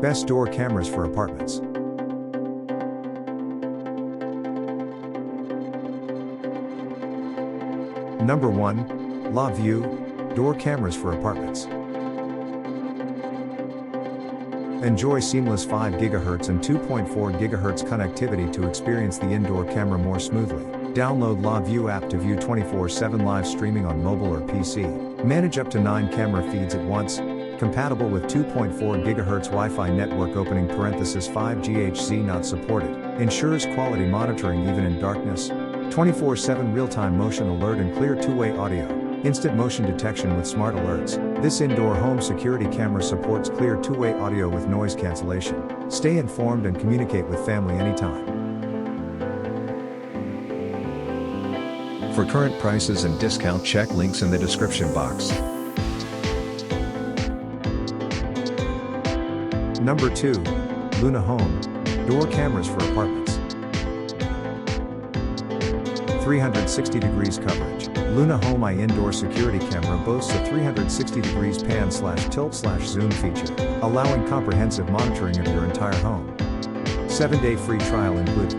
Best door cameras for apartments. Number 1. La View door cameras for apartments. Enjoy seamless 5 GHz and 2.4 GHz connectivity to experience the indoor camera more smoothly. Download La View app to view 24/7 live streaming on mobile or PC. Manage up to 9 camera feeds at once. Compatible with 2.4 GHz Wi-Fi network opening parenthesis 5 GHz not supported. Ensures quality monitoring even in darkness. 24/7 real-time motion alert and clear two-way audio. Instant motion detection with smart alerts. This indoor home security camera supports clear two-way audio with noise cancellation. Stay informed and communicate with family anytime. For current prices and discount, check links in the description box. Number 2. Luna Home door cameras for apartments. 360 degrees coverage. Luna Home Eye indoor security camera boasts a 360 degrees pan/tilt/zoom feature, allowing comprehensive monitoring of your entire home. 7-day free trial included.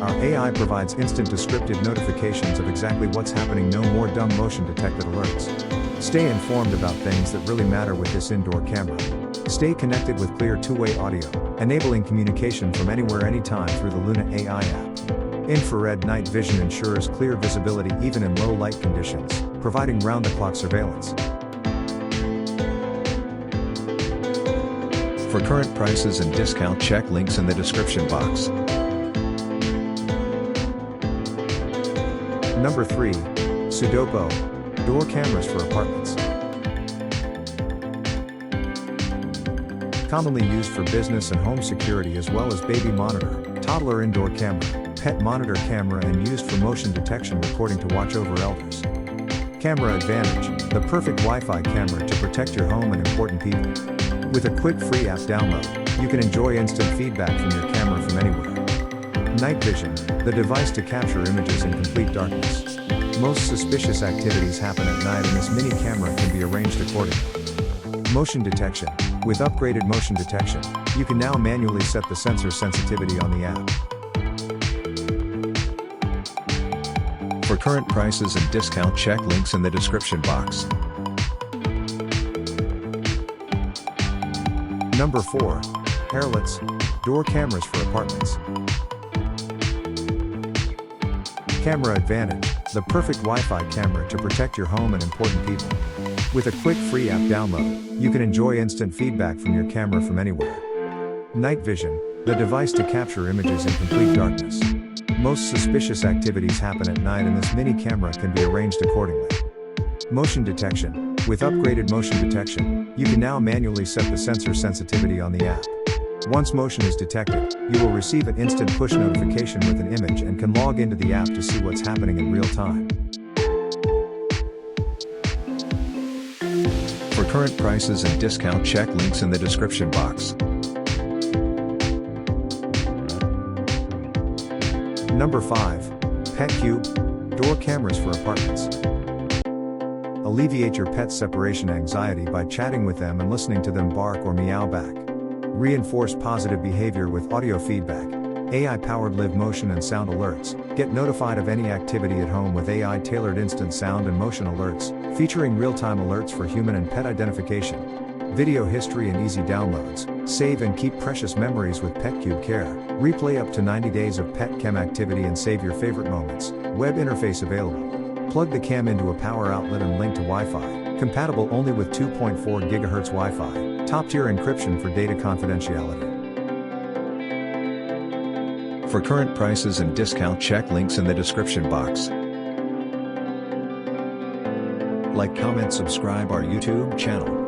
Our AI provides instant descriptive notifications of exactly what's happening, no more dumb motion detected alerts. Stay informed about things that really matter with this indoor camera. Stay connected with clear two-way audio, enabling communication from anywhere anytime through the Luna AI app. Infrared night vision ensures clear visibility even in low light conditions, providing round-the-clock surveillance. For current prices and discount, check links in the description box. Number 3. Sudopo door cameras for apartments. Commonly used for business and home security as well as baby monitor, toddler indoor camera, pet monitor camera, and used for motion detection recording to watch over elders. Camera Advantage, the perfect Wi-Fi camera to protect your home and important people. With a quick free app download, you can enjoy instant feedback from your camera from anywhere. Night Vision, the device to capture images in complete darkness. Most suspicious activities happen at night and this mini camera can be arranged accordingly. Motion Detection, with upgraded motion detection, you can now manually set the sensor sensitivity on the app. For current prices and discount, check links in the description box. Number 4. Hairlets door cameras for apartments. Camera Advantage, the perfect Wi-Fi camera to protect your home and important people. With a quick free app download, you can enjoy instant feedback from your camera from anywhere. Night Vision, the device to capture images in complete darkness. Most suspicious activities happen at night and this mini camera can be arranged accordingly. Motion Detection, with upgraded motion detection, you can now manually set the sensor sensitivity on the app. Once motion is detected, you will receive an instant push notification with an image and can log into the app to see what's happening in real time. For current prices and discount, check links in the description box. Number 5. Pet Cube door cameras for apartments. Alleviate your pet's separation anxiety by chatting with them and listening to them bark or meow back. Reinforce positive behavior with audio feedback. AI-powered live motion and sound alerts. Get notified of any activity at home with AI-tailored instant sound and motion alerts, featuring real-time alerts for human and pet identification. Video history and easy downloads. Save and keep precious memories with PetCube Care. Replay up to 90 days of pet cam activity and save your favorite moments. Web interface available. Plug the cam into a power outlet and link to Wi-Fi. Compatible only with 2.4 GHz Wi-Fi. Top-tier encryption for data confidentiality. For current prices and discount, check links in the description box. Like, comment, subscribe our YouTube channel.